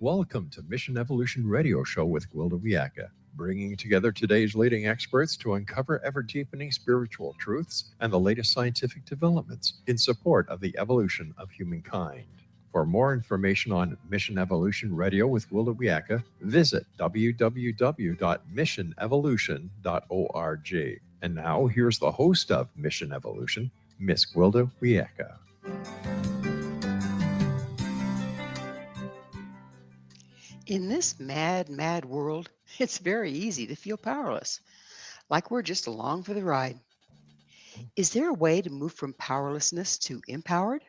Welcome to Mission Evolution Radio Show with Gwilda Wiyaka, bringing together today's leading experts to uncover ever-deepening spiritual truths and the latest scientific developments in support of the evolution of humankind. For more information on Mission Evolution Radio with Gwilda Wiyaka, visit www.missionevolution.org. And now, here's the host of Mission Evolution, Miss Gwilda Wiyaka. In this mad, mad world, it's very easy to feel powerless, like we're just along for the ride. Is there a way to move from powerlessness to empowered?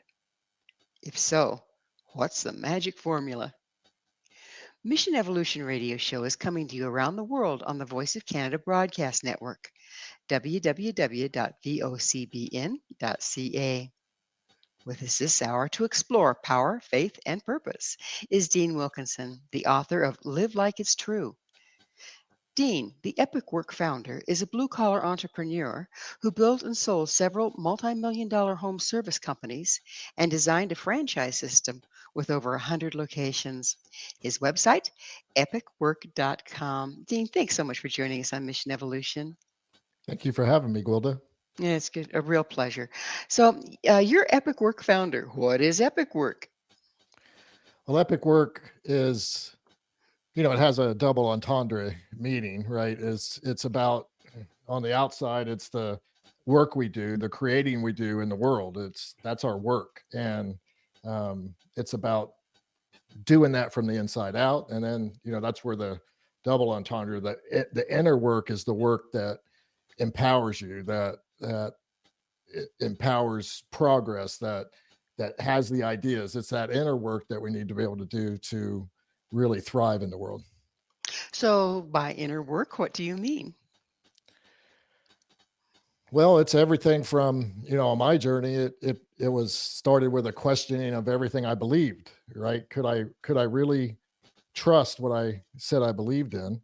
If so, what's the magic formula? Mission Evolution Radio Show is coming to you around the world on the Voice of Canada Broadcast Network, www.vocbn.ca. With us this hour to explore power, faith, and purpose is Dean Wilkinson, the author of Live Like It's True. Dean, the Epoch Work Founder, is a blue-collar entrepreneur who built and sold several multi-million-dollar home service companies and designed a franchise system with over 100 locations. His website, epochwork.com. Dean, thanks so much for joining us on Mission Evolution. Thank you for having me, Gwilda. Yeah, it's good. A real pleasure. So you're Epoch Work Founder. What is Epoch Work? Well, Epic Work is, it has a double entendre meaning, right? It's about, on the outside, it's the work we do, the creating we do in the world. That's our work. And it's about doing that from the inside out. And then, that's where the double entendre, the inner work is the work that empowers you, that it empowers progress, that has the ideas. It's that inner work that we need to be able to do to really thrive in the world. So by inner work, what do you mean? Well, it's everything from, on my journey, it was started with a questioning of everything I believed, right? Could I really trust what I said I believed in?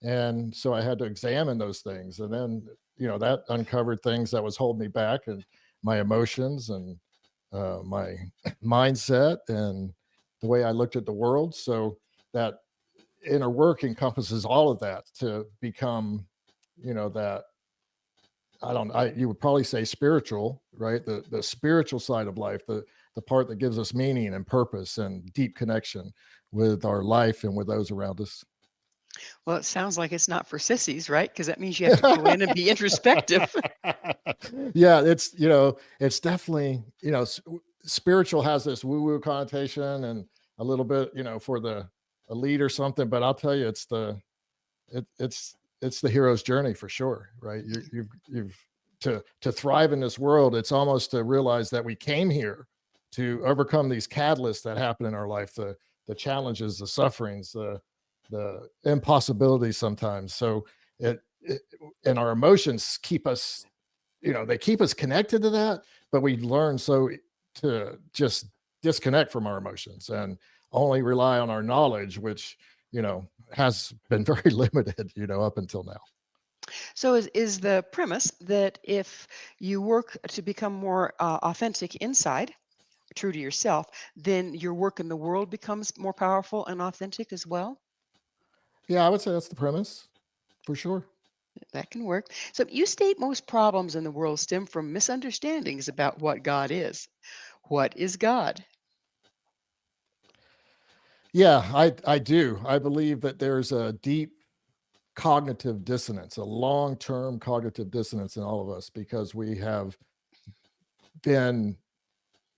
And so I had to examine those things. And then, that uncovered things that was holding me back, and my emotions and my mindset and the way I looked at the world. So that inner work encompasses all of that to become, that you would probably say spiritual, right? The spiritual side of life, the part that gives us meaning and purpose and deep connection with our life and with those around us. Well, it sounds like it's not for sissies, right? Because that means you have to go in and be introspective. Yeah, it's definitely, spiritual has this woo-woo connotation and a little bit, for the elite or something. But I'll tell you, it's the hero's journey for sure, right? You've to thrive in this world. It's almost to realize that we came here to overcome these catalysts that happen in our life, the challenges, the sufferings, the impossibilities sometimes. So and our emotions keep us, they keep us connected to that, but we learn to just disconnect from our emotions and only rely on our knowledge, which, has been very limited, up until now. So is the premise that if you work to become more authentic inside, true to yourself, then your work in the world becomes more powerful and authentic as well? Yeah, I would say that's the premise for sure. That can work. So you state most problems in the world stem from misunderstandings about what God is. What is God? Yeah, I do. I believe that there's a deep cognitive dissonance, a long-term cognitive dissonance in all of us, because we have been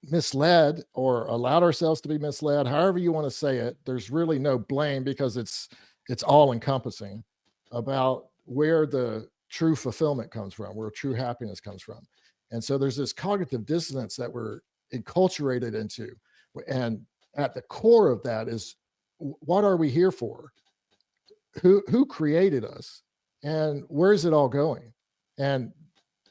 misled or allowed ourselves to be misled, however you want to say it. There's really no blame, because it's all encompassing about where the true fulfillment comes from, where true happiness comes from. And so there's this cognitive dissonance that we're enculturated into. And at the core of that is, what are we here for? Who created us? And where's it all going? And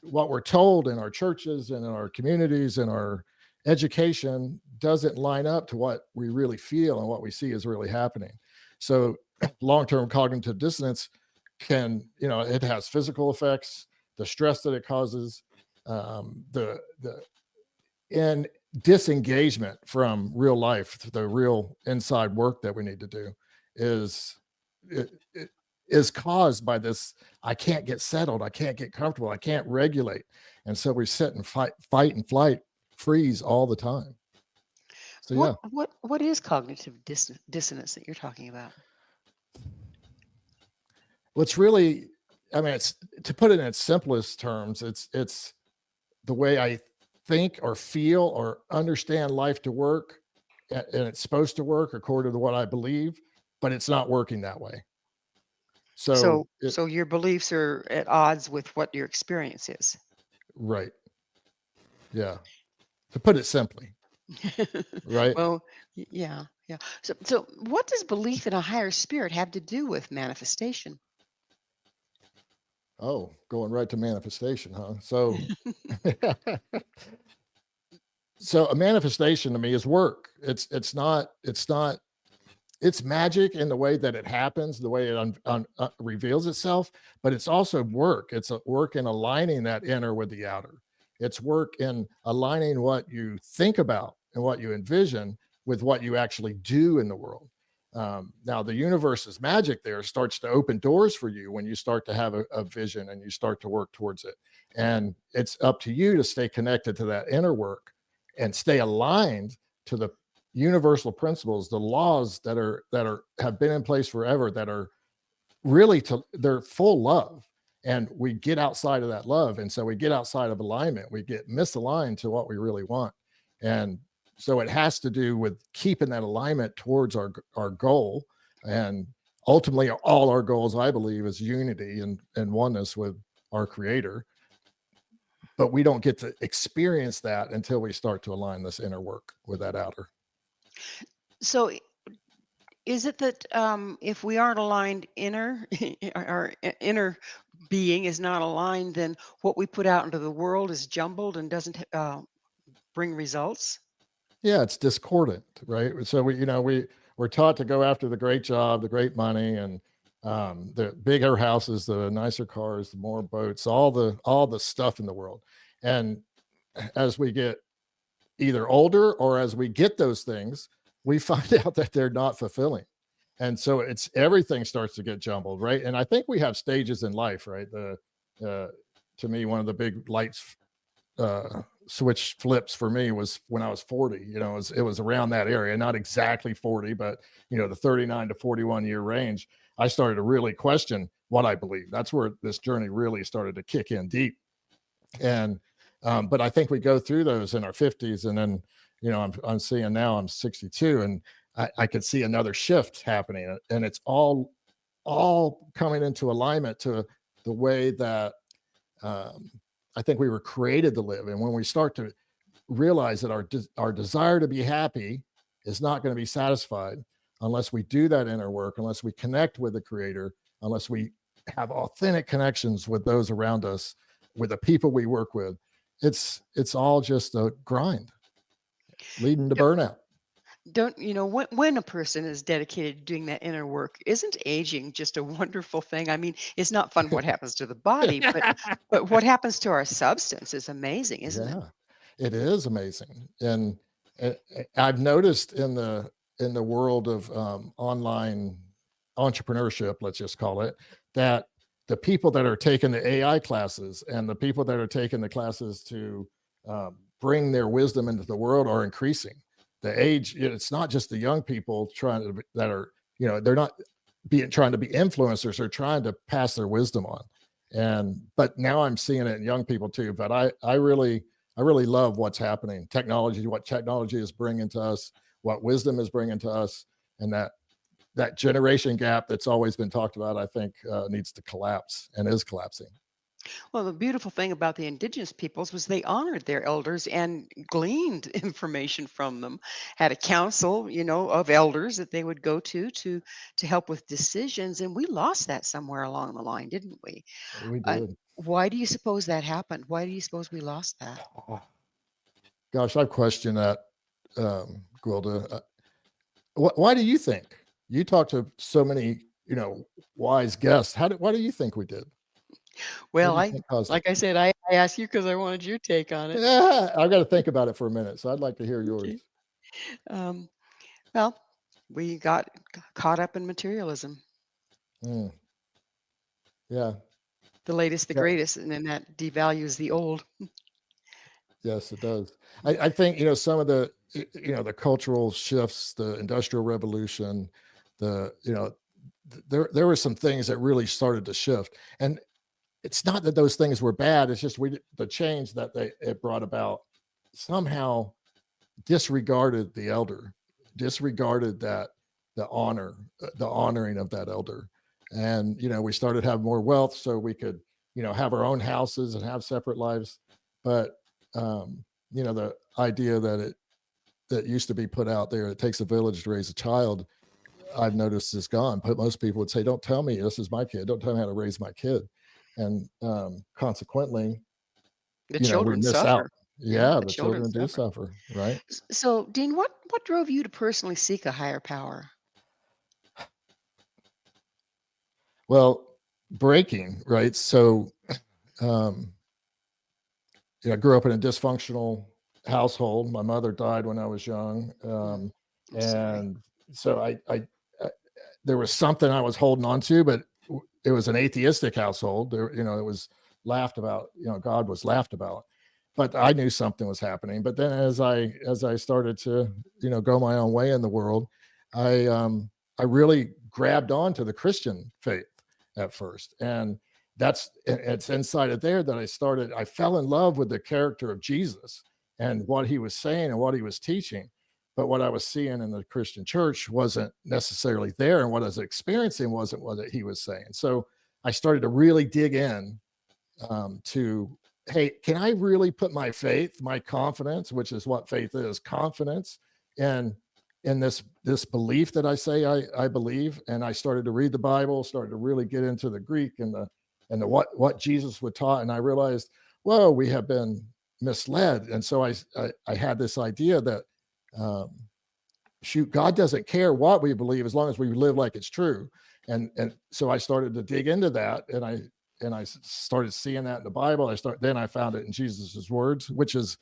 what we're told in our churches and in our communities and our education doesn't line up to what we really feel and what we see is really happening. So long-term cognitive dissonance it has physical effects, the stress that it causes, and disengagement from real life, the real inside work that we need to do, is it is caused by this. I can't get settled. I can't get comfortable. I can't regulate. And so we sit and fight and flight, freeze all the time. So yeah, What is cognitive dissonance that you're talking about? well, it's really, I mean, it's, to put it in its simplest terms, it's the way I think or feel or understand life to work, and it's supposed to work according to what I believe, but it's not working that way. So So your beliefs are at odds with what your experience is. right. Yeah. To put it simply, right? Well, yeah, yeah. So what does belief in a higher spirit have to do with manifestation? Oh, going right to manifestation, huh? So so a manifestation to me is work. It's magic in the way that it happens, the way it reveals itself, but it's also work. It's a work in aligning that inner with the outer. It's work in aligning what you think about and what you envision with what you actually do in the world. Now, the universe's magic there starts to open doors for you when you start to have a vision and you start to work towards it. And it's up to you to stay connected to that inner work and stay aligned to the universal principles, the laws that are have been in place forever, that are really they're full love. And we get outside of that love, and so we get outside of alignment, we get misaligned to what we really want. And so it has to do with keeping that alignment towards our goal. And ultimately, all our goals, I believe, is unity and oneness with our creator. But we don't get to experience that until we start to align this inner work with that outer. So is it that if we aren't aligned our inner being is not aligned, then what we put out into the world is jumbled and doesn't bring results? Yeah, it's discordant, right? So we're taught to go after the great job, the great money, and the bigger houses, the nicer cars, the more boats, all the stuff in the world. And as we get either older or as we get those things, we find out that they're not fulfilling. And so it's everything starts to get jumbled, right? And I think we have stages in life, right? To me, one of the big lights switch flips for me was when I was 40. It was around that area, not exactly 40, but the 39 to 41 year range. I started to really question what I believe. That's where this journey really started to kick in deep. And but I think we go through those in our 50s, and then I'm seeing now I'm 62, and I could see another shift happening, and it's all coming into alignment to the way that I think we were created to live. And when we start to realize that our desire to be happy is not going to be satisfied unless we do that inner work, unless we connect with the creator, unless we have authentic connections with those around us, with the people we work with, it's all just a grind leading to burnout. Don't when a person is dedicated to doing that inner work, isn't aging just a wonderful thing? I mean, it's not fun what happens to the body, but what happens to our substance is amazing, isn't it? Yeah, it is amazing. And I've noticed in the world of online entrepreneurship, let's just call it, that the people that are taking the AI classes and the people that are taking the classes to bring their wisdom into the world are increasing. The age, it's not just the young people that are, they're not trying to be influencers, they're trying to pass their wisdom on. But now I'm seeing it in young people too. But I really love what's happening. What technology is bringing to us, what wisdom is bringing to us, and that generation gap that's always been talked about, I think needs to collapse and is collapsing. Well, the beautiful thing about the indigenous peoples was they honored their elders and gleaned information from them, had a council, of elders that they would go to help with decisions, and we lost that somewhere along the line, didn't we? We And did. why do you suppose that happened? Why do you suppose we lost that? Gosh, I've questioned that, Gwilda. Why do you think? You talk to so many, wise guests. Why do you think we did? What Well, do you think caused it? like I said, I asked you because I wanted your take on it. Yeah, I've got to think about it for a minute, so I'd like to hear yours. Okay. Um, well, we got caught up in materialism, Mm, yeah, the latest, the yeah, greatest, and then that devalues the old. yes, it does. I think, some of the, the cultural shifts, the Industrial Revolution, there were some things that really started to shift. And it's not that those things were bad. It's just the change that it brought about somehow disregarded the elder, disregarded the honoring of that elder. And, we started having more wealth so we could, have our own houses and have separate lives. But, the idea that used to be put out there, it takes a village to raise a child, I've noticed is gone. But most people would say, don't tell me this is my kid. Don't tell me how to raise my kid. And consequently, The we children miss out. suffer. Yeah, Yeah, the the children children do suffer. suffer, right? So, Dean, what drove you to personally seek a higher power? Well, breaking, right? So, um, I grew up in a dysfunctional household. My mother died when I was young, Mm, I'm sorry. and so I there was something I was holding on to, but it was an atheistic household. There, it was laughed about. God was laughed about, but I knew something was happening. But then, as I started to, go my own way in the world, I really grabbed on to the Christian faith at first, and it's inside of there that I fell in love with the character of Jesus and what he was saying and what he was teaching. But what I was seeing in the Christian church wasn't necessarily there, and what I was experiencing wasn't what he was saying. So I started to really dig in, to, hey, can I really put my faith, my confidence, which is what faith is, confidence, and in this belief that I say I believe. And I started to read the Bible, started to really get into the Greek and the what Jesus would taught, and I realized, whoa, we have been misled. And so I had this idea that, um, shoot, God doesn't care what we believe as long as we live like it's true. And so I started to dig into that, and I started seeing that in the Bible. Then I found it in Jesus's words, which is,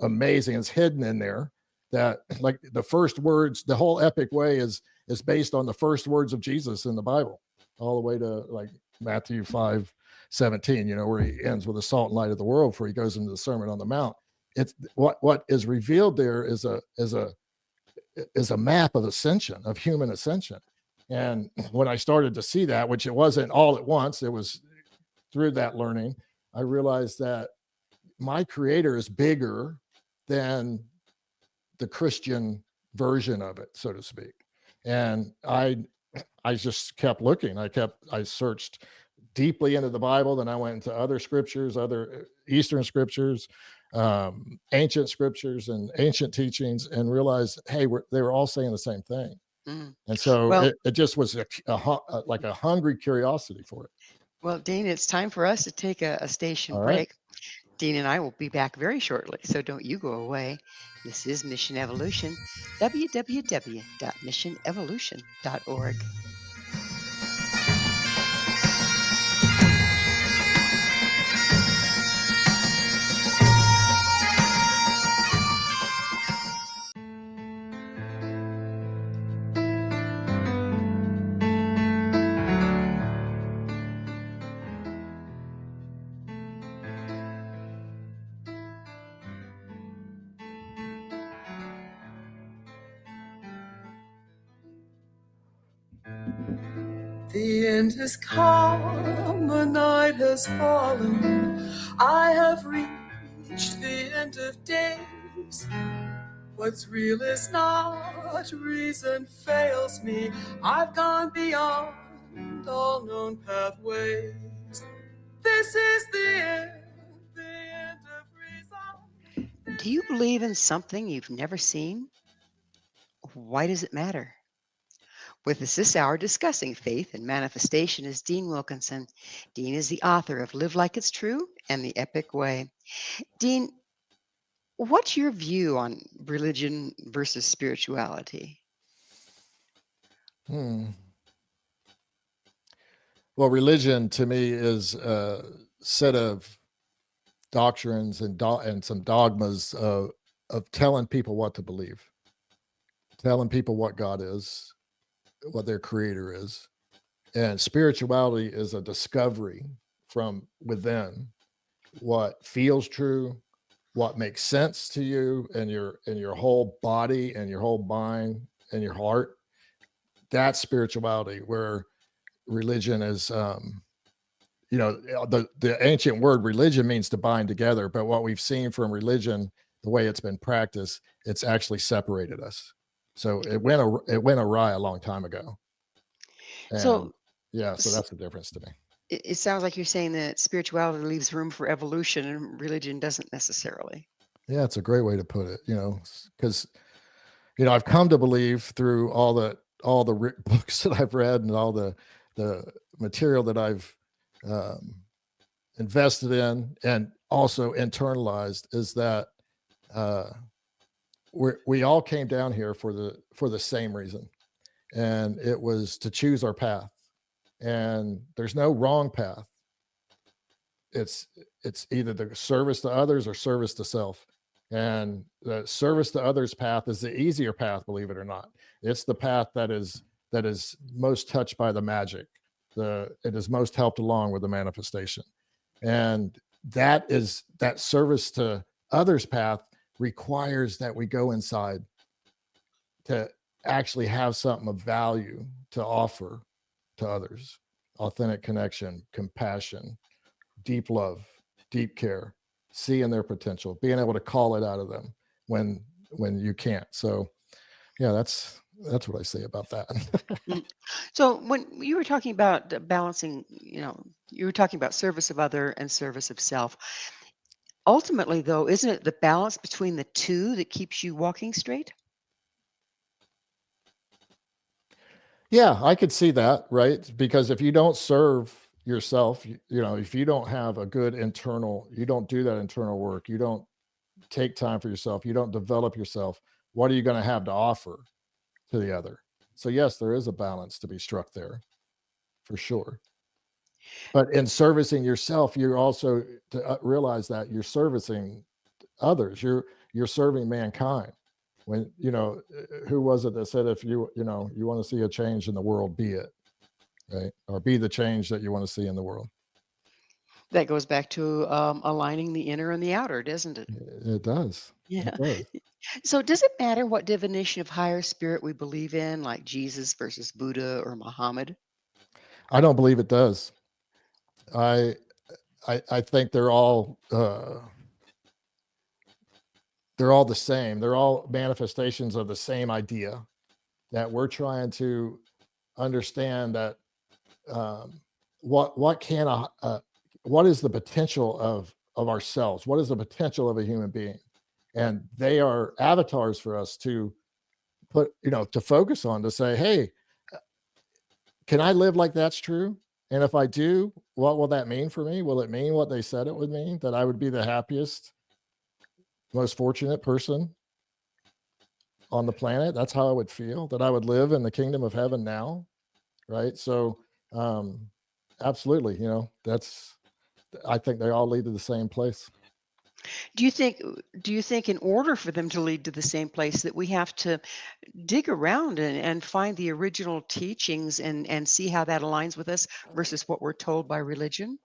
amazing. It's hidden in there. That, like, the first words, the whole epic way is based on the first words of Jesus in the Bible, all the way to, like, Matthew 5:17, where he ends with the salt and light of the world before he goes into the Sermon on the Mount. It's what is revealed there is a map of ascension, of human ascension. And when I started to see that, which it wasn't all at once, it was through that learning, I realized that my creator is bigger than the Christian version of it, so to speak. And I just kept looking. I searched deeply into the Bible. Then I went into other scriptures, other Eastern scriptures, ancient scriptures, and ancient teachings, and realized, hey, they were all saying the same thing. Mm. And so Well, it just was like a hungry curiosity for it. well, Dean, it's time for us to take a station All right. break. Dean and I will be back very shortly, so don't you go away. This is Mission Evolution, www.missionevolution.org. The end has come, the night has fallen. I have reached the end of days. What's real is not, reason fails me. I've gone beyond all known pathways. This is the end of reason. Do you believe in something you've never seen? Why does it matter? With us this hour discussing faith and manifestation is Dean Wilkinson. Dean is the author of Live Like It's True and The Epic Way. Dean, what's your view on religion versus spirituality? Hmm. Well, religion to me is a set of doctrines and some dogmas of telling people what to believe, telling people what God is, what their creator is. And spirituality is a discovery from within what feels true, what makes sense to you and your whole body and your whole mind and your heart. That's spirituality, where religion is the ancient word religion means to bind together, but what we've seen from religion, the way it's been practiced, it's actually separated us. So it went awry a long time ago. And So yeah, so s- that's the difference to me. it sounds like you're saying that spirituality leaves room for evolution and religion doesn't necessarily. Yeah, it's a great way to put it, because I've come to believe through all the books that I've read and all the material that I've um, invested in and also internalized is that uh, we all came down here for the same reason, and it was to choose our path. And there's no wrong path. It's it's either the service to others or service to self. And the service to others path is the easier path, believe it or not. It's the path that is most touched by the magic. It is most helped along with the manifestation. And that service to others path requires that we go inside to actually have something of value to offer to others. Authentic connection, compassion, deep love, deep care, seeing their potential, being able to call it out of them when you can't. So yeah, that's what I say about that. Mm. So when you were talking about balancing, you were talking about service of other and service of self. Ultimately, though, isn't it the balance between the two that keeps you walking straight? Yeah, I could see that, right? Because if you don't serve yourself, if you don't have a good you don't do that internal work, you don't take time for yourself, you don't develop yourself, what are you going to have to offer to the other? So yes, there is a balance to be struck there for sure. But in servicing yourself, you're also to realize that you're servicing others. You're serving mankind. When who was it that said, if you want to see a change in the world, be it, right? Or be the change that you want to see in the world. That goes back to aligning the inner and the outer, doesn't it? It does. It Yeah. does. So does it matter what definition of higher spirit we believe in, like Jesus versus Buddha or Muhammad? I don't believe it does. I I think they're all the same. They're all manifestations of the same idea, that we're trying to understand that what can what is the potential of ourselves? What is the potential of a human being? And they are avatars for us to to focus on, to say, hey, can I live like that's true? And if I do, what will that mean for me? Will it mean what they said it would mean? That I would be the happiest, most fortunate person on the planet? That's how I would feel, that I would live in the kingdom of heaven now, right? So um absolutely, that's I think they all lead to the same place. Do you think in order for them to lead to the same place that we have to dig around and find the original teachings and see how that aligns with us versus what we're told by religion?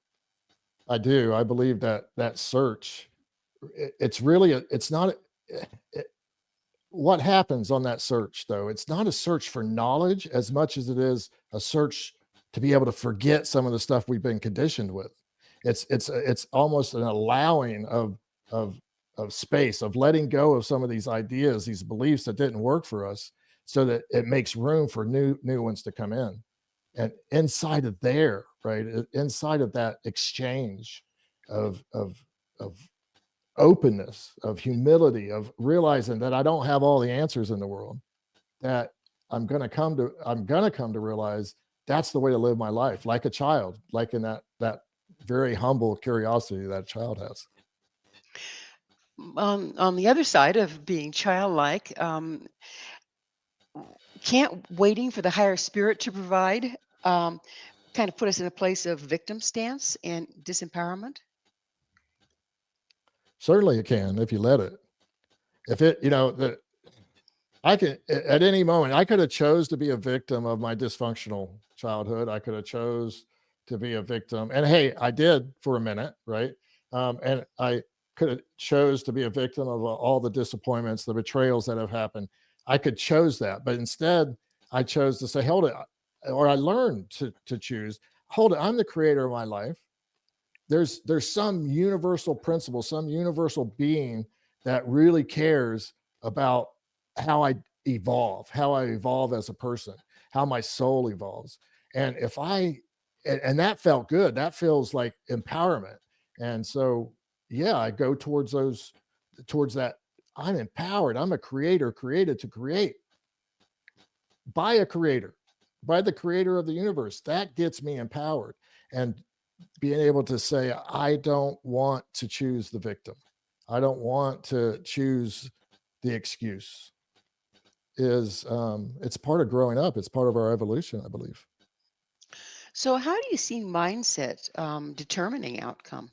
I do. I believe that search, it's really it's not it, what happens on that search, though. It's not a search for knowledge as much as it is a search to be able to forget some of the stuff we've been conditioned with. It's almost an allowing of space, of letting go of some of these ideas, these beliefs that didn't work for us, so that it makes room for new ones to come in. And inside of there, right, inside of that exchange of openness, of humility, of realizing that I don't have all the answers in the world, that I'm going to come to realize that's the way to live my life, like a child, like in that very humble curiosity that a child has. On the other side of being childlike, can't waiting for the higher spirit to provide. Um, kind of put us in a place of victim stance and disempowerment? Certainly it can if you let it. If it, I could at any moment, I could have chose to be a victim of my dysfunctional childhood. I could have chose to be a victim. And hey, I did for a minute, right? And I could have chose to be a victim of all the disappointments, the betrayals that have happened. I could chose that, but instead I chose to say, hold it, or I learned to choose, hold it, I'm the creator of my life. There's some universal principle, some universal being that really cares about how I evolve as a person, how my soul evolves. And if I and that felt good. That feels like empowerment. And so yeah, I go towards that. I'm empowered. I'm a creator, created to create by a creator, by the creator of the universe. That gets me empowered. And being able to say, I don't want to choose the victim. I don't want to choose the excuse is it's part of growing up. It's part of our evolution, I believe. So, how do you see mindset determining outcome?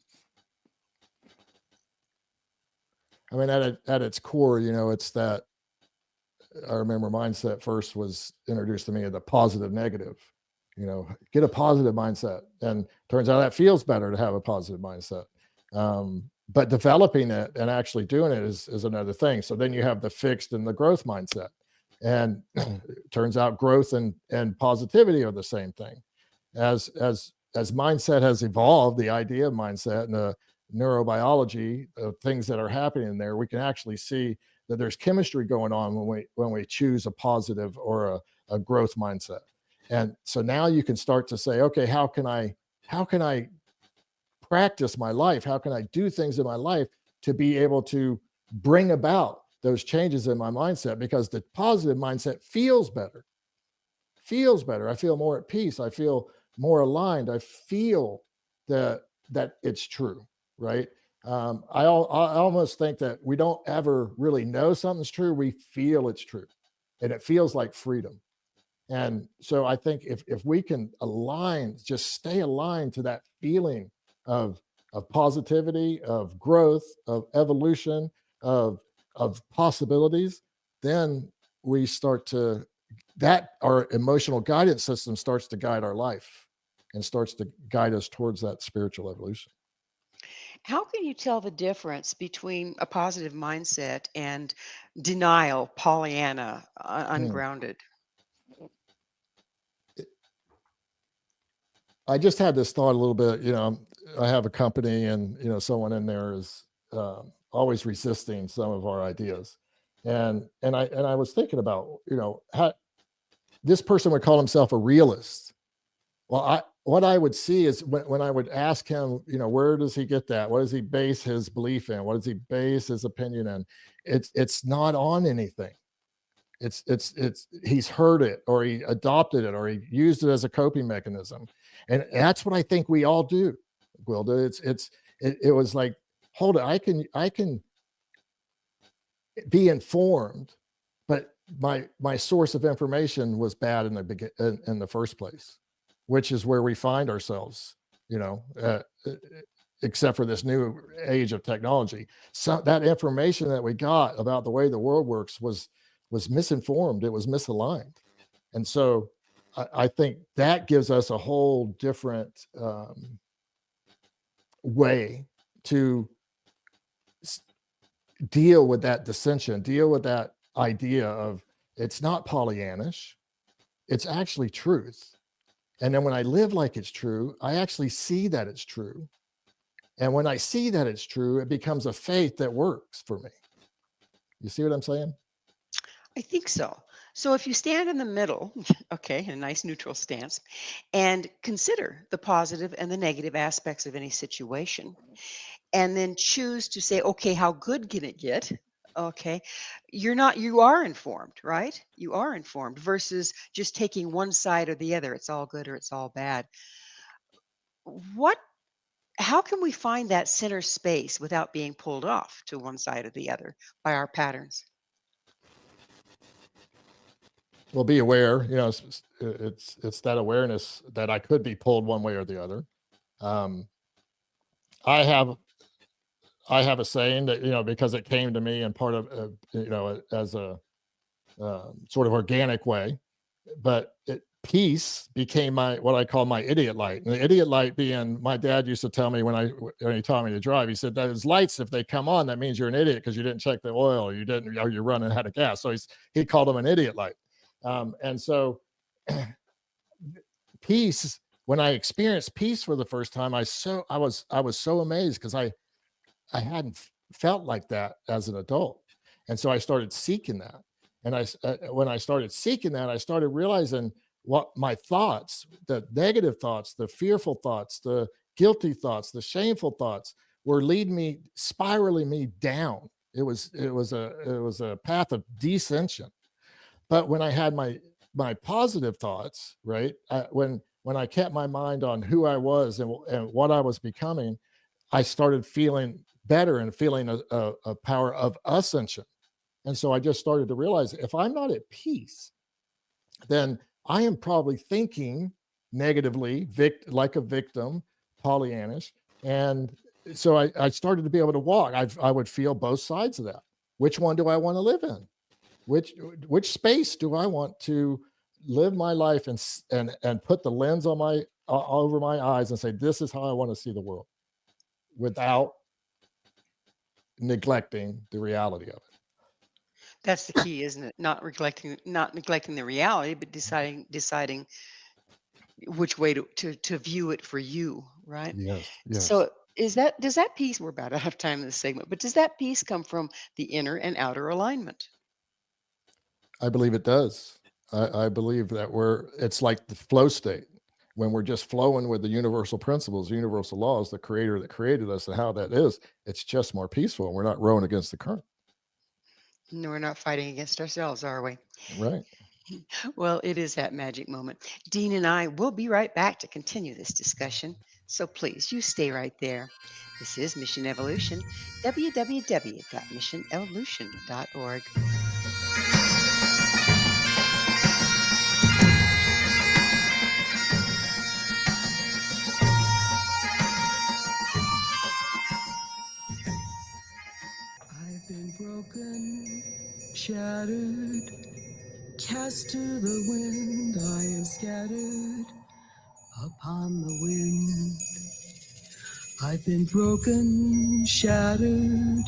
I mean, at its core, it's that I remember mindset first was introduced to me as a positive negative. Get a positive mindset, and turns out that feels better to have a positive mindset. But developing it and actually doing it is another thing. So then you have the fixed and the growth mindset, and it turns out growth and positivity are the same thing. As mindset has evolved, the idea of mindset and the neurobiology of things that are happening in there, we can actually see that there's chemistry going on when we choose a positive or a growth mindset. And so now you can start to say, okay, how can I practice my life? How can I do things in my life to be able to bring about those changes in my mindset? Because the positive mindset feels better. I feel more at peace. I feel more aligned. I feel that it's true, right? I almost think that we don't ever really know something's true. We feel it's true, and it feels like freedom. And so I think if we can just stay aligned to that feeling of positivity, of growth, of evolution, of possibilities, then we start to that our emotional guidance system starts to guide our life and starts to guide us towards that spiritual evolution. How can you tell the difference between a positive mindset and denial, Pollyanna, Hmm. ungrounded? I just had this thought a little bit. I have a company, and someone in there is always resisting some of our ideas, and I was thinking about how this person would call himself a realist. Well, what I would see is when I would ask him, where does he get that? What does he base his belief in? What does he base his opinion in? It's not on anything. It's he's heard it, or he adopted it, or he used it as a coping mechanism. And that's what I think we all do, Gwilda. It was like, hold it, I can be informed, but my source of information was bad in the first place, which is where we find ourselves, except for this new age of technology. So that information that we got about the way the world works was misinformed. It was misaligned. And so I think that gives us a whole different way to deal with that dissension, deal with that idea of it's not Pollyannish, it's actually truth. And then when I live like it's true, I actually see that it's true. And when I see that it's true, it becomes a faith that works for me. You see what I'm saying? I think so. So if you stand in the middle, okay, a nice neutral stance, and consider the positive and the negative aspects of any situation, and then choose to say, okay, how good can it get? Okay, you are informed, right? You are informed versus just taking one side or the other. It's all good or it's all bad. What, how can we find that center space without being pulled off to one side or the other by our patterns? Well, be aware, it's that awareness that I could be pulled one way or the other. I have a saying that, because it came to me and part of, as a sort of organic way, but peace became what I call my idiot light. And the idiot light being, my dad used to tell me when he taught me to drive, he said, those lights, if they come on, that means you're an idiot because you didn't check the oil, or you're running out of gas. So he called them an idiot light. And so peace, when I experienced peace for the first time, I was so amazed because I hadn't felt like that as an adult. And so I started seeking that. And when I started seeking that, I started realizing what my thoughts, the negative thoughts, the fearful thoughts, the guilty thoughts, the shameful thoughts were spiraling me down. It was a path of descension. But when I had my positive thoughts, right? When I kept my mind on who I was and what I was becoming, I started feeling better and feeling a power of ascension. And so I just started to realize if I'm not at peace, then I am probably thinking negatively, like a victim, Pollyannish. And so I started to be able to walk. I would feel both sides of that. Which one do I want to live in? Which space do I want to live my life and put the lens on over my eyes and say, this is how I want to see the world, without neglecting the reality of it. That's the key, isn't it? Not neglecting the reality, but deciding which way to view it for you, right? Yes. So does that piece, we're about out of time in this segment, but does that piece come from the inner and outer alignment? I believe it does. I believe that it's like the flow state, when we're just flowing with the universal principles, universal laws, the creator that created us, and how that is, it's just more peaceful. We're not rowing against the current. No, we're not fighting against ourselves, are we? Right. Well, it is that magic moment. Dean and I will be right back to continue this discussion. So please, you stay right there. This is Mission Evolution, www.missionevolution.org. I've been broken, shattered, cast to the wind. I am scattered upon the wind. I've been broken, shattered,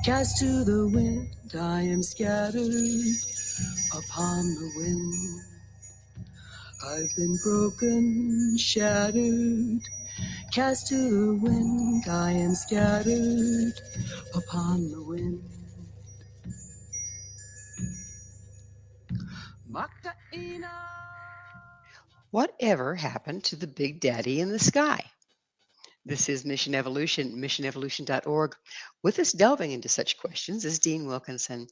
cast to the wind. I am scattered upon the wind. I've been broken, shattered, cast to the wind. I am scattered upon the wind. Whatever happened to the Big Daddy in the sky? This is Mission Evolution, missionevolution.org. With us delving into such questions is Dean Wilkinson.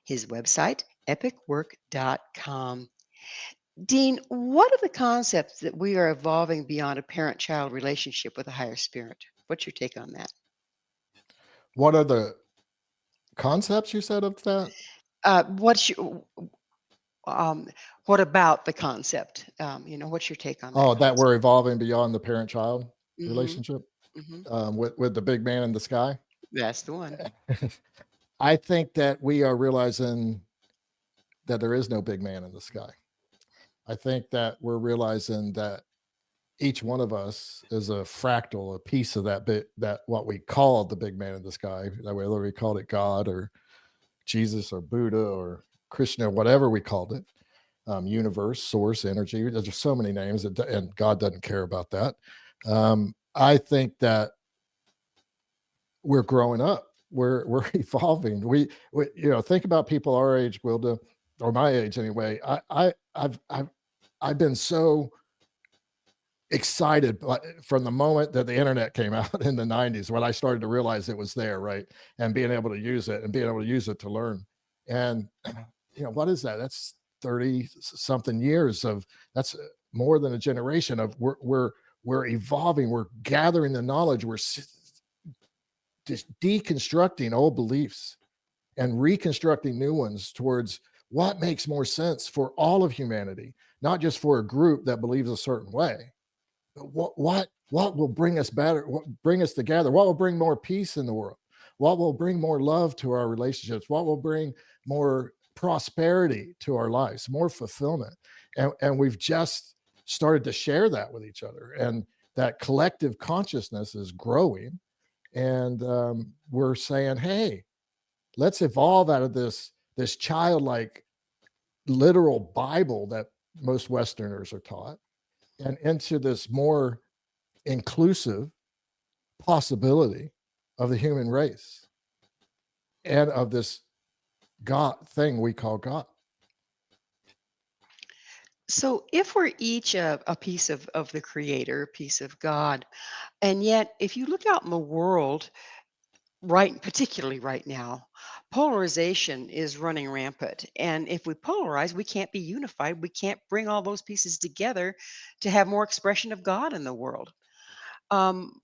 His website, epochwork.com. Dean, what are the concepts that we are evolving beyond a parent-child relationship with a higher spirit? What's your take on that? What are the concepts you said of that? What about the concept? What's your take on that? Oh, that we're evolving beyond the parent-child Mhm, relationship mhm. with the big man in the sky. That's the one. I think that we are realizing that there is no big man in the sky. I think that we're realizing that each one of us is a fractal, a piece of that what we call the big man in the sky, whether we called it God or Jesus or Buddha or Krishna, whatever we called it, universe, source, energy. There's just so many names, and God doesn't care about that. I think that we're growing up. We're evolving. We think about people our age, Gwilda, or my age anyway. I've been so excited from the moment that the internet came out in the 90s, when I started to realize it was there, right? And being able to use it to learn. And what is that? That's 30 something years that's more than a generation of we're evolving, we're gathering the knowledge, we're just deconstructing old beliefs and reconstructing new ones towards what makes more sense for all of humanity, not just for a group that believes a certain way, but what will bring us better, what bring us together, what will bring more peace in the world, what will bring more love to our relationships, what will bring more prosperity to our lives, more fulfillment. And we've just started to share that with each other, and that collective consciousness is growing. And we're saying, hey, let's evolve out of this childlike literal Bible that most Westerners are taught, and into this more inclusive possibility of the human race and of this God thing we call God. So if we're each a piece of the creator, a piece of God, and yet if you look out in the world, right, particularly right now, polarization is running rampant. And if we polarize, we can't be unified. We can't bring all those pieces together to have more expression of God in the world. Um,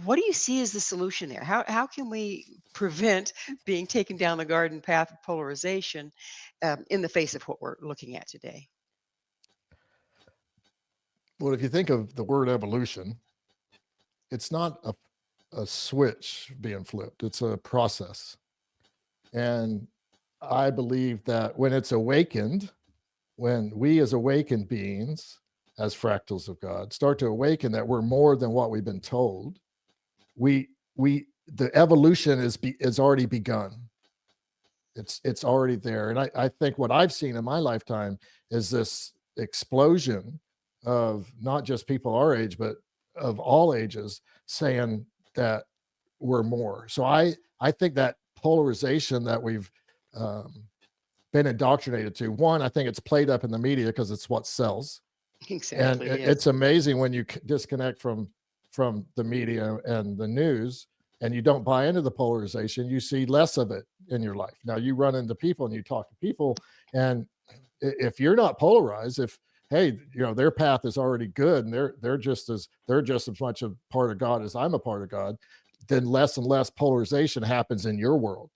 what do you see as the solution there? How can we prevent being taken down the garden path of polarization in the face of what we're looking at today? Well, if you think of the word evolution, it's not a switch being flipped, it's a process. And I believe that when it's awakened, when we as awakened beings, as fractals of God, start to awaken that we're more than what we've been told, we the evolution is already begun. It's already there. And I think what I've seen in my lifetime is this explosion of not just people our age, but of all ages saying that we're more. So I think that polarization that we've um, been indoctrinated to, one, I think it's played up in the media because it's what sells. And Exactly. Yes. it's amazing when you disconnect from the media and the news, and you don't buy into the polarization, you see less of it in your life. Now you run into people and you talk to people, and if you're not polarized, if hey, their path is already good, and they're just as much a part of God as I'm a part of God, then less and less polarization happens in your world.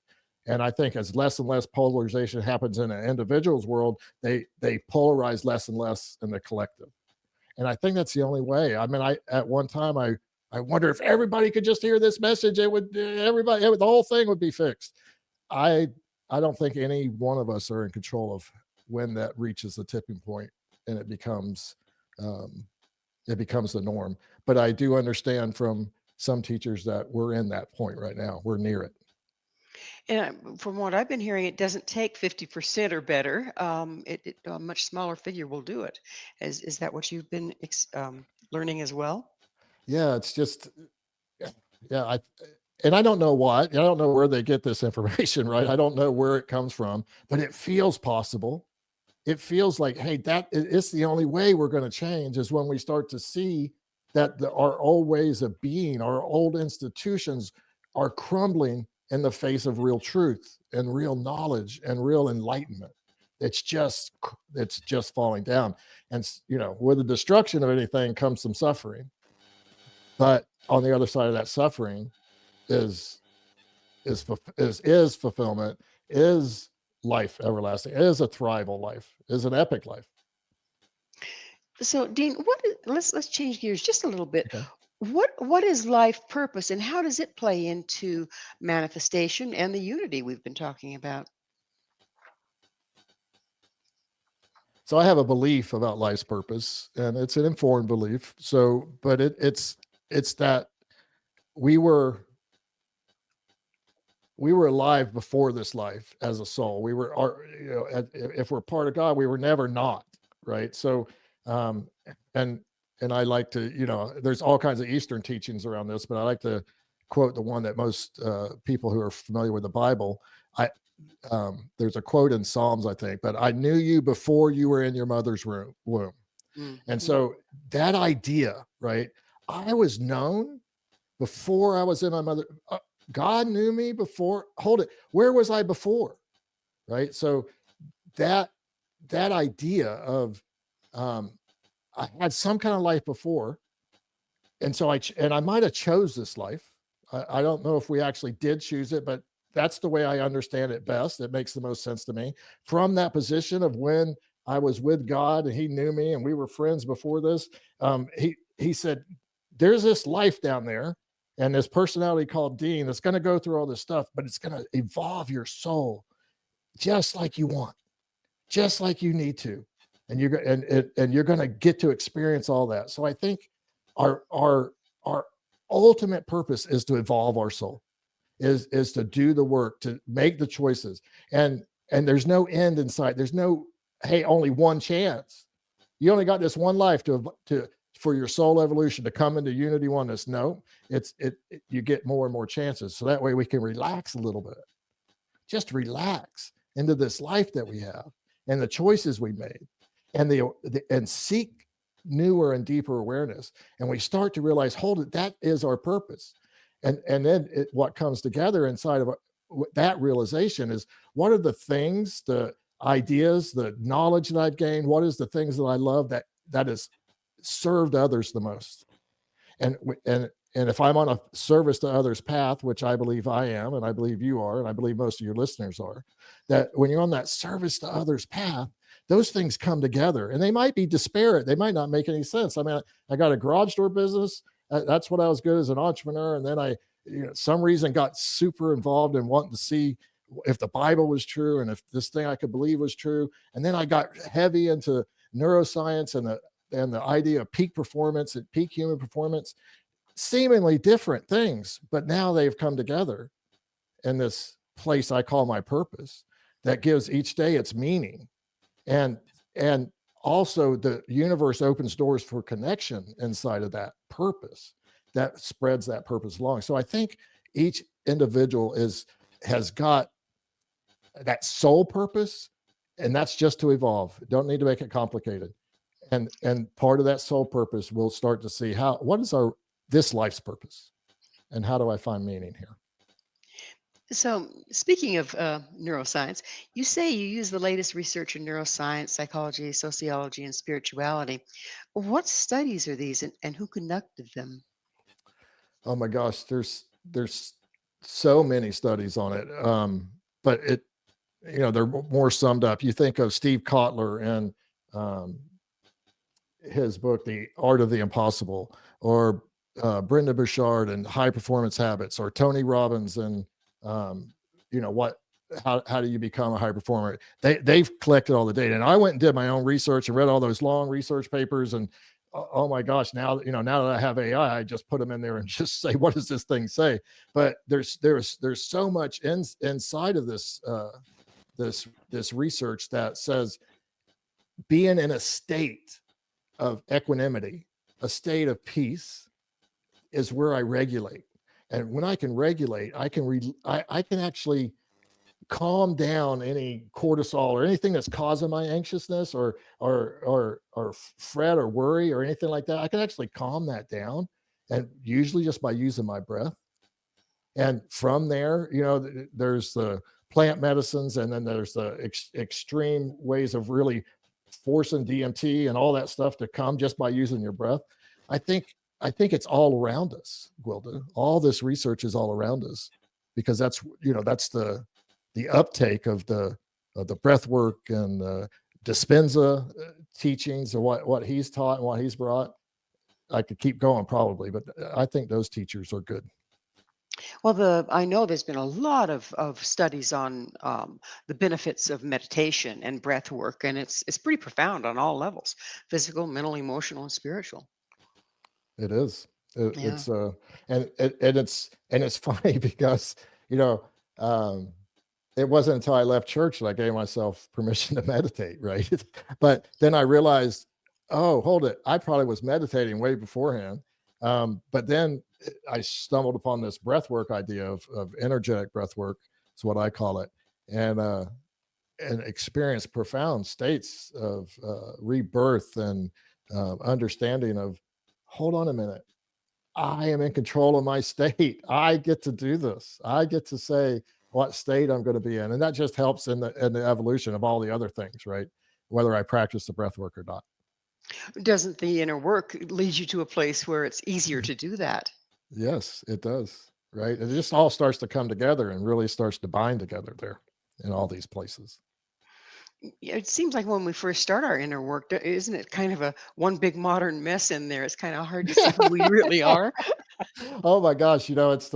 And I think as less and less polarization happens in an individual's world, they polarize less and less in the collective. And I think that's the only way. I mean, at one time I wonder if everybody could just hear this message, the whole thing would be fixed. I I don't think any one of us are in control of when that reaches the tipping point and um, it becomes the norm. But I do understand from some teachers that we're in that point right now. We're near it. And from what I've been hearing, it doesn't take 50% or better. A much smaller figure will do it. Is that what you've been learning as well? Yeah, it's just yeah, and I don't know why. I don't know where they get this information, right? I don't know where it comes from, but it feels possible. It feels like, hey, it's the only way we're going to change is when we start to see that our old ways of being, our old institutions are crumbling in the face of real truth and real knowledge and real enlightenment. It's just falling down. And with the destruction of anything comes some suffering. But on the other side of that suffering is is fulfillment, is life everlasting, is a thrival life, is an epic life. So, Dean, let's change gears just a little bit. Okay. What is life purpose, and how does it play into manifestation and the unity we've been talking about? So I have a belief about life's purpose, and it's an informed belief. So, but it's that we were alive before this life as a soul. We were, if we're part of God, we were never not, right? So, um, and I like to, there's all kinds of Eastern teachings around this, but I like to quote the one that most people who are familiar with the Bible. There's a quote in Psalms, I think, but I knew you before you were in your mother's womb. And Mhm. so that idea, right? I was known before I was in my mother. God knew me before. Hold it. Where was I before? Right. So that idea of um, I had some kind of life before, and so I might have chose this life. I don't know if we actually did choose it, but that's the way I understand it best. It makes the most sense to me. From that position of when I was with God and he knew me and we were friends before this, he said, there's this life down there and this personality called Dean that's going to go through all this stuff, but it's going to evolve your soul just like you want, just like you need to. And you're going to get to experience all that. So I think our ultimate purpose is to evolve our soul, is to do the work, to make the choices. And there's no end in sight. There's no, hey, only one chance. You only got this one life for your soul evolution to come into unity oneness. No, you get more and more chances. So that way we can relax a little bit, just relax into this life that we have and the choices we made, and seek newer and deeper awareness. And we start to realize, hold it, that is our purpose. And then what comes together inside of that realization is, what are the things, the ideas, the knowledge that I've gained? What is the things that I love that has served others the most? And if I'm on a service to others path, which I believe I am, and I believe you are, and I believe most of your listeners are, that when you're on that service to others path, those things come together, and they might be disparate. They might not make any sense. I mean, I got a garage door business. That's what I was good as an entrepreneur. And then I, some reason got super involved in wanting to see if the Bible was true and if this thing I could believe was true. And then I got heavy into neuroscience and the idea of peak performance and peak human performance, seemingly different things, but now they've come together in this place I call my purpose that gives each day its meaning. And also the universe opens doors for connection inside of that purpose that spreads that purpose along. So I think each individual has got that soul purpose, and that's just to evolve. Don't need to make it complicated. And part of that soul purpose, we'll start to see what is this life's purpose, and how do I find meaning here? So, speaking of neuroscience, you say you use the latest research in neuroscience, psychology, sociology, and spirituality. What studies are these, and who conducted them? Oh my gosh, there's so many studies on it. But they're more summed up. You think of Steve Kotler and his book, The Art of the Impossible, or Brenda Bouchard and High Performance Habits, or Tony Robbins and how do you become a high performer? They've collected all the data, and I went and did my own research and read all those long research papers. And oh my gosh, now that I have AI, I just put them in there and just say, what does this thing say? But there's so much inside of this this research that says being in a state of equanimity, a state of peace, is where I regulate. And when I can regulate, I can actually calm down any cortisol or anything that's causing my anxiousness or fret or worry or anything like that. I can actually calm that down, and usually just by using my breath. And from there, there's the plant medicines, and then there's the extreme ways of really forcing DMT and all that stuff to come just by using your breath. I think it's all around us, Gwilda. All this research is all around us, because that's the uptake of the breath work and the Dispenza teachings, or what he's taught and what he's brought. I could keep going probably, but I think those teachers are good. Well, I know there's been a lot of studies on the benefits of meditation and breath work, and it's pretty profound on all levels: physical, mental, emotional, and spiritual. It is. Yeah. It's and it's funny because it wasn't until I left church that I gave myself permission to meditate, right? But then I realized, oh, hold it, I probably was meditating way beforehand. But then I stumbled upon this breath work idea of energetic breath work, is what I call it, and experienced profound states of rebirth and understanding of, hold on a minute, I am in control of my state. I get to do this. I get to say what state I'm going to be in. And that just helps in the evolution of all the other things, right? Whether I practice the breath work or not. Doesn't the inner work lead you to a place where it's easier to do that? Yes, it does. right? It just all starts to come together and really starts to bind together there in all these places. Yeah, it seems like when we first start our inner work, isn't it kind of a one big modern mess in there? It's kind of hard to see who we really are. Oh my gosh, it's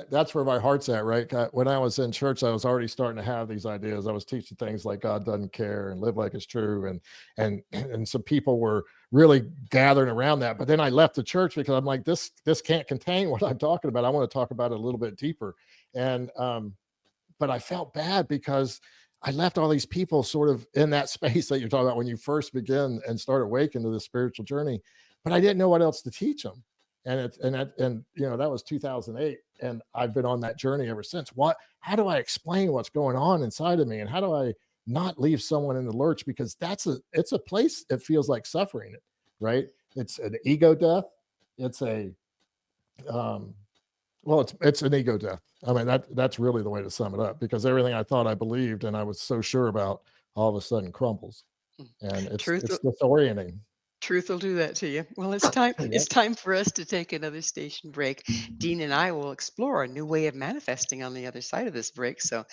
that's where my heart's at, right? When I was in church, I was already starting to have these ideas. I was teaching things like God doesn't care and live like it's true, and some people were really gathering around that. But then I left the church because I'm like, this can't contain what I'm talking about. I want to talk about it a little bit deeper. And but I felt bad because I left all these people sort of in that space that you're talking about when you first begin and start awakening to the spiritual journey. But I didn't know what else to teach them. And that was 2008, and I've been on that journey ever since. How do I explain what's going on inside of me, and how do I not leave someone in the lurch? Because it's a place that feels like suffering, right? It's an ego death. It's a um, well, it's an ego death. I mean, that's really the way to sum it up, because everything I thought I believed and I was so sure about all of a sudden crumbles, and Truth, it's disorienting. truth will do that to you. Well, it's time. Yep. It's time for us to take another station break. Dean and I will explore a new way of manifesting on the other side of this break. So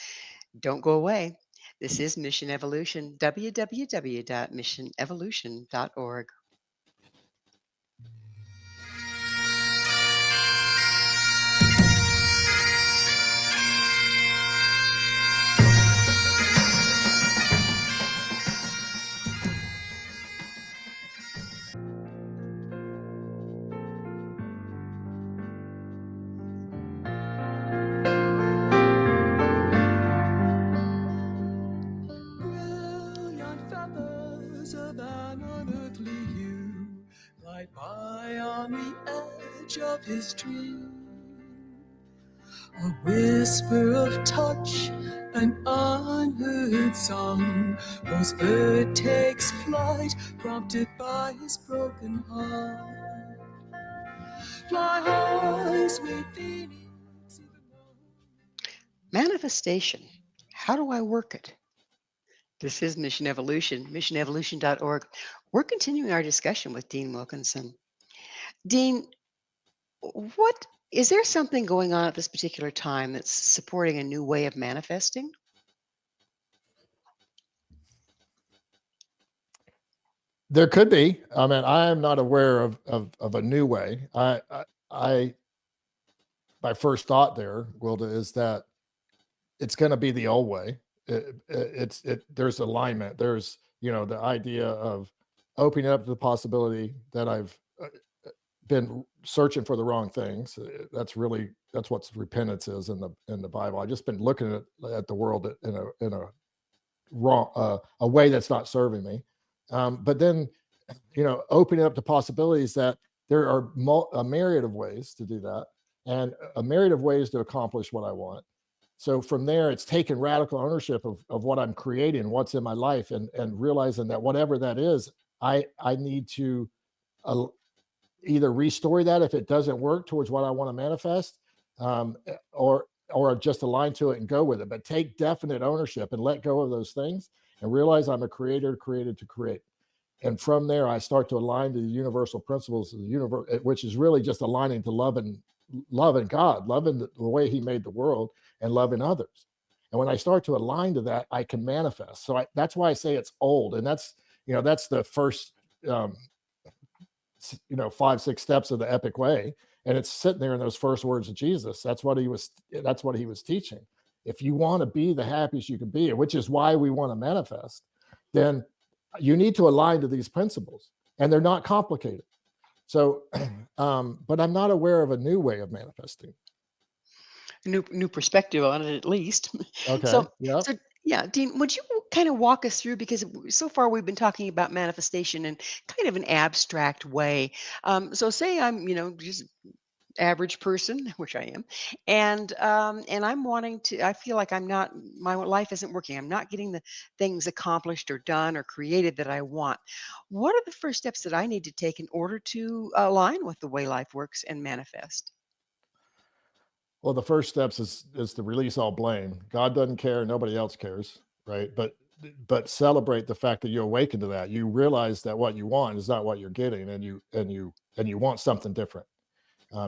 don't go away. This is Mission Evolution. www.missionevolution.org. Brilliant feathers of an unearthly hue glide by on the edge of his dream. A whisper of touch, an unheard song. Whose bird takes flight, prompted by his broken heart. Fly high, sweet phoenix, even though Manifestation. How do I work it? This is Mission Evolution, missionevolution.org. We're continuing our discussion with Dean Wilkinson. Dean, what is there something going on at this particular time that's supporting a new way of manifesting? There could be. I mean, I am not aware of a new way. I my first thought there, Gwilda, is that it's going to be the old way. There's alignment. There's the idea of opening up to the possibility that I've been searching for the wrong things. That's what repentance is in the Bible. I've just been looking at the world in a wrong a way that's not serving me. But then opening up to possibilities that there are a myriad of ways to do that, and a myriad of ways to accomplish what I want. So from there, it's taking radical ownership of what I'm creating, what's in my life, and realizing that whatever that is, I need to uh, either restory that if it doesn't work towards what I want to manifest, or just align to it and go with it. But take definite ownership and let go of those things, and realize I'm a creator created to create. And from there, I start to align to the universal principles of the universe, which is really just aligning to loving God, loving the way He made the world, and loving others. And when I start to align to that, I can manifest. So that's why I say it's old, and that's the first 5-6 steps of the Epic Way, and it's sitting there in those first words of Jesus. That's what he was teaching. If you want to be the happiest you can be, which is why we want to manifest, then you need to align to these principles, and they're not complicated. So, but I'm not aware of a new way of manifesting. New perspective on it, at least. Okay. So, Yep. so yeah, Dean, would you kind of walk us through, because so far we've been talking about manifestation in kind of an abstract way. So say I'm, just average person, which I am, and I'm wanting to. I feel like my life isn't working. I'm not getting the things accomplished or done or created that I want. What are the first steps that I need to take in order to align with the way life works and manifest? Well, the first steps is to release all blame. God doesn't care, nobody else cares, right? But celebrate the fact that you awaken to that. You realize that what you want is not what you're getting, and you want something different.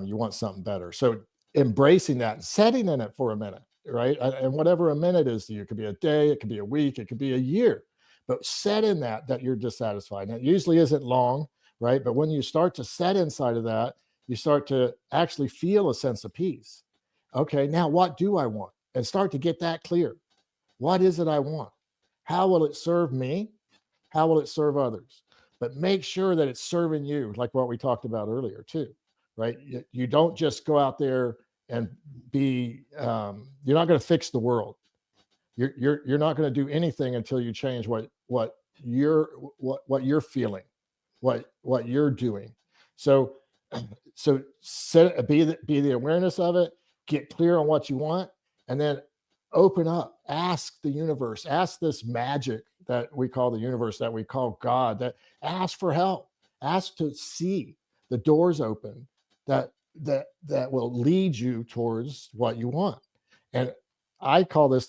You want something better. So embracing that and setting in it for a minute, right? And whatever a minute is to you, it could be a day, it could be a week, it could be a year, but set in that you're dissatisfied. And it usually isn't long, right? But when you start to set inside of that, you start to actually feel a sense of peace. Okay, now what do I want? And start to get that clear. What is it I want? How will it serve me? How will it serve others? But make sure that it's serving you, like what we talked about earlier, too, right? You don't just go out there and be, you're not going to fix the world. You're not going to do anything until you change what you're feeling, what you're doing. So be the awareness of it, get clear on what you want, and then open up, ask the universe, ask this magic that we call the universe, that we call God, that ask for help, ask to see the doors open that will lead you towards what you want. And I call this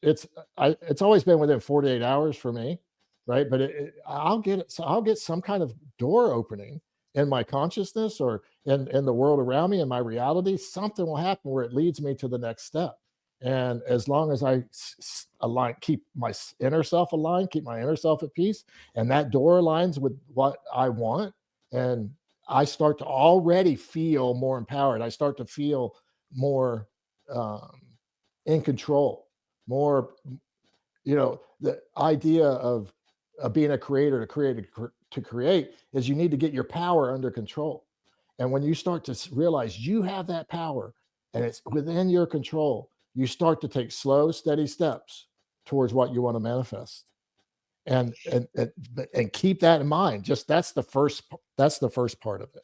it's always been within 48 hours for me, right? But I'll get some kind of door opening in my consciousness or in the world around me, in my reality. Something will happen where it leads me to the next step. And as long as I align, keep my inner self aligned, keep my inner self at peace, and that door aligns with what I want, and I start to already feel more empowered. I start to feel more in control, more, the idea of being a creator, to create is you need to get your power under control. And when you start to realize you have that power and it's within your control, you start to take slow, steady steps towards what you want to manifest. And keep that in mind. Just that's the first part of it.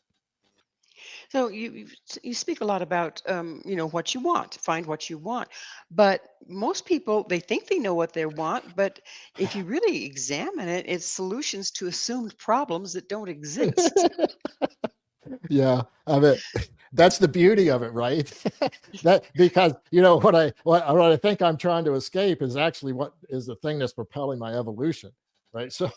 So you speak a lot about what you want, find what you want, but most people, they think they know what they want, but if you really examine it, it's solutions to assumed problems that don't exist. Yeah, I mean, that's the beauty of it, right? That because what I think I'm trying to escape is actually what is the thing that's propelling my evolution, right? So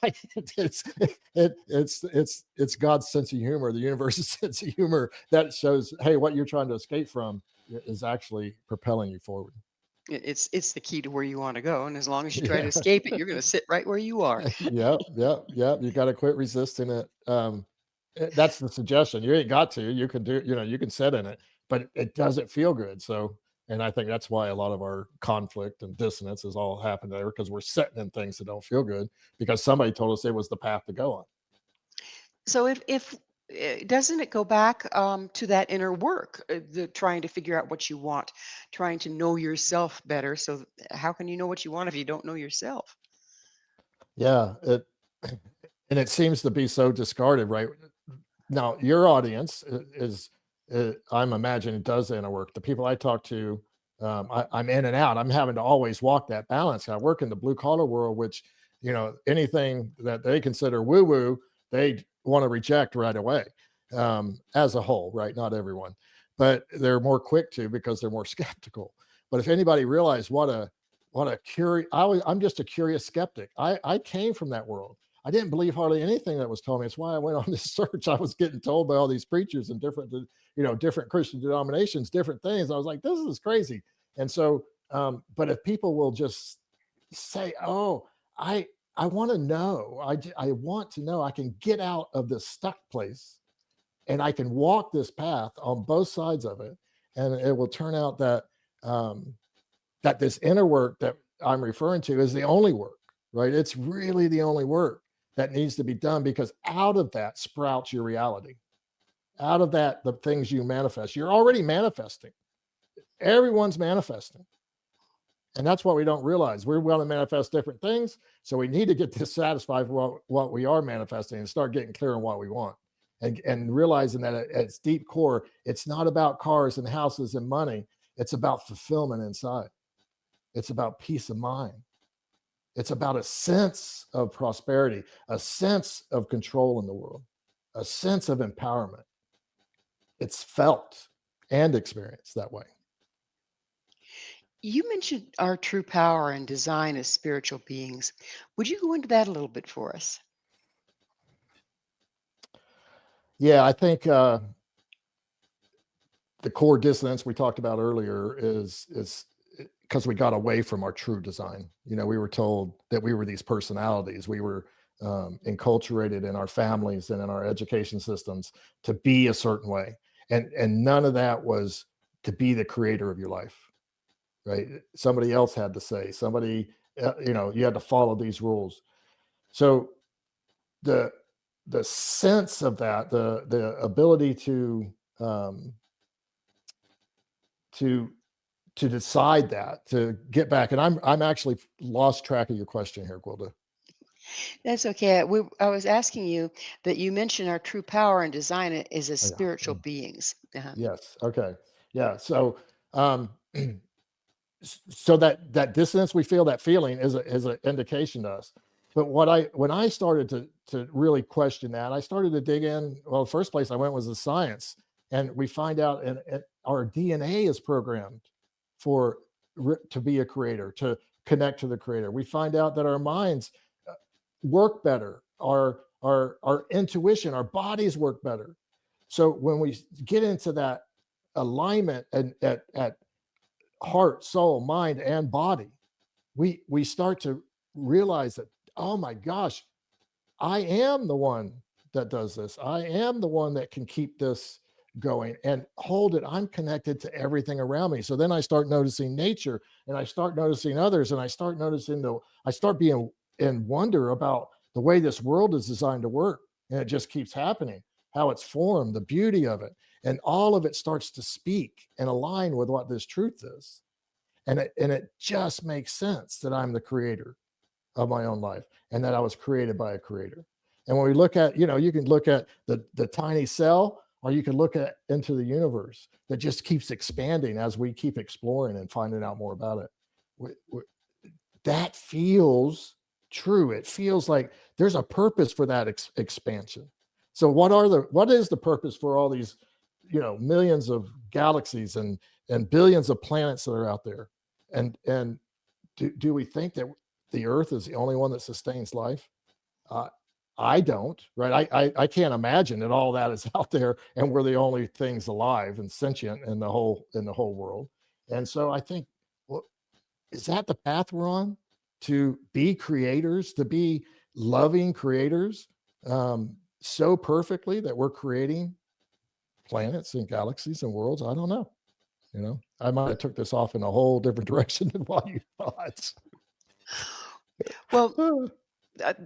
it's God's sense of humor, the universe's sense of humor that shows, hey, what you're trying to escape from is actually propelling you forward. It's the key to where you want to go, and as long as you try to Yeah. escape it, you're going to sit right where you are. Yep. You got to quit resisting it. That's the suggestion. You ain't got to. You can do. You can sit in it, but it doesn't feel good. So, and I think that's why a lot of our conflict and dissonance is all happened there because we're sitting in things that don't feel good because somebody told us it was the path to go on. So if doesn't it go back to that inner work, the trying to figure out what you want, trying to know yourself better? So how can you know what you want if you don't know yourself? Yeah, and it seems to be so discarded, right? Now, your audience is, I'm imagining, does inner work. The people I talk to, I'm in and out. I'm having to always walk that balance. I work in the blue collar world, which, anything that they consider woo woo, they want to reject right away, as a whole, right? Not everyone, but they're more quick to because they're more skeptical. But if anybody realized I'm just a curious skeptic. I came from that world. I didn't believe hardly anything that was told me. It's why I went on this search. I was getting told by all these preachers and different Christian denominations, different things. I was like, this is crazy. And so, but if people will just say, oh, I want to know, I want to know, I can get out of this stuck place and I can walk this path on both sides of it. And it will turn out that this inner work that I'm referring to is the only work, right? It's really the only work that needs to be done because out of that sprouts your reality. Out of that, the things you manifest, you're already manifesting. Everyone's manifesting. And that's what we don't realize. We're going to manifest different things. So we need to get dissatisfied with what we are manifesting and start getting clear on what we want. And realizing that at its deep core, it's not about cars and houses and money. It's about fulfillment inside. It's about peace of mind. It's about a sense of prosperity, a sense of control in the world, a sense of empowerment. It's felt and experienced that way. You mentioned our true power and design as spiritual beings. Would you go into that a little bit for us? Yeah, I think the core dissonance we talked about earlier is because we got away from our true design. We were told that we were these personalities. We were enculturated in our families and in our education systems to be a certain way, and none of that was to be the creator of your life, right? Somebody else had to say. Somebody, you had to follow these rules. So the sense of that, the ability to decide that, to get back. And I'm actually lost track of your question here, Gwilda. That's okay. I was asking you that you mentioned our true power and design it is as Oh, yeah. spiritual beings. Uh-huh. Yes. Okay. Yeah. So, so that dissonance we feel, that feeling is an indication to us. But when I started to really question that, I started to dig in. Well, the first place I went was the science, and we find out, and our DNA is programmed to be a creator, to connect to the creator. We find out that our minds work better, our intuition, our bodies work better. So when we get into that alignment and at heart, soul, mind, and body, we start to realize that, oh my gosh, I am the one that does this. I am the one that can keep this going and hold it. I'm connected to everything around me. So then I start noticing nature, and I start noticing others, and I start being in wonder about the way this world is designed to work. And it just keeps happening, how it's formed, the beauty of it. And all of it starts to speak and align with what this truth is. And it just makes sense that I'm the creator of my own life, and that I was created by a creator. And when we look at, you can look at the tiny cell, or you can look at into the universe that just keeps expanding as we keep exploring and finding out more about it. That feels true. It feels like there's a purpose for that expansion. So what is the purpose for all these, millions of galaxies and billions of planets that are out there? And do we think that the earth is the only one that sustains life? I don't, right? I can't imagine that all that is out there and we're the only things alive and sentient in the whole world. And so I think, well, is that the path we're on, to be creators, to be loving creators, so perfectly that we're creating planets and galaxies and worlds? I don't know. I might have took this off in a whole different direction than what you thought. Well,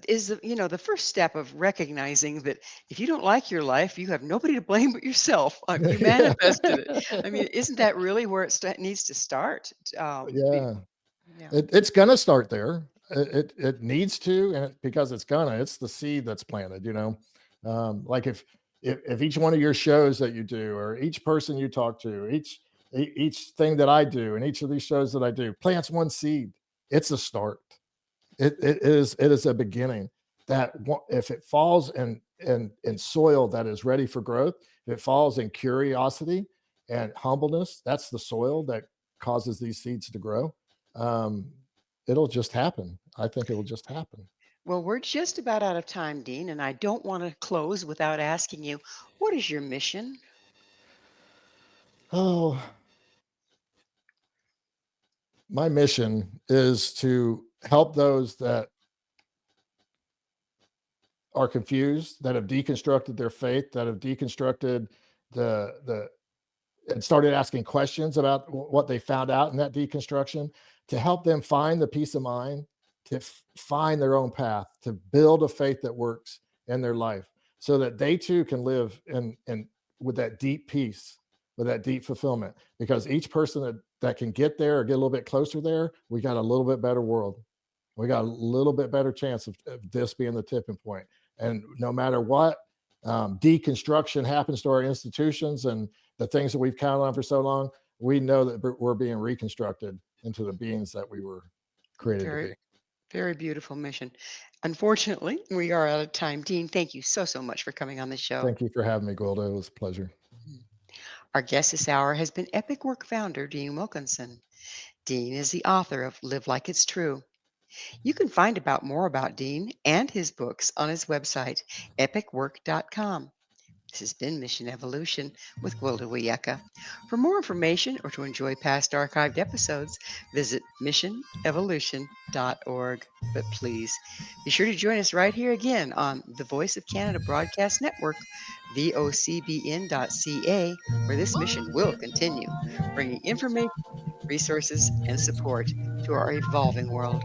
is the first step of recognizing that if you don't like your life, you have nobody to blame but yourself. You Yeah. manifested it. I mean, isn't that really where it needs to start? Yeah. Yeah. It's gonna start there. It needs to, and because it's the seed that's planted. Like if each one of your shows that you do, or each person you talk to, each thing that I do, and each of these shows that I do plants one seed. It's a start. It is a beginning that if it falls in soil that is ready for growth, if it falls in curiosity and humbleness, that's the soil that causes these seeds to grow. um, It'll just happen. I think it will just happen. Well, we're just about out of time, Dean, and I don't want to close without asking you, what is your mission? Oh, my mission is to help those that are confused, that have deconstructed their faith, that have deconstructed the and started asking questions about what they found out in that deconstruction, to help them find the peace of mind, to find their own path, to build a faith that works in their life, so that they too can live in with that deep peace, with that deep fulfillment. Because each person that can get there or get a little bit closer there, we got a little bit better world. We got a little bit better chance of this being the tipping point. And no matter what deconstruction happens to our institutions and the things that we've counted on for so long, we know that we're being reconstructed into the beings that we were created to Very, be. very beautiful mission. Unfortunately, we are out of time. Dean, thank you so, so much for coming on the show. Thank you for having me, Gwilda. It was a pleasure. Mhm. Our guest this hour has been Epic Work founder Dean Wilkinson. Dean is the author of Live Like It's True. You can find out more about Dean and his books on his website, epicwork.com. This has been Mission Evolution with Gwilda Wiyaka. For more information or to enjoy past archived episodes, visit missionevolution.org. But please be sure to join us right here again on the Voice of Canada Broadcast Network, vocbn.ca, where this mission will continue, bringing information, resources, and support to our evolving world.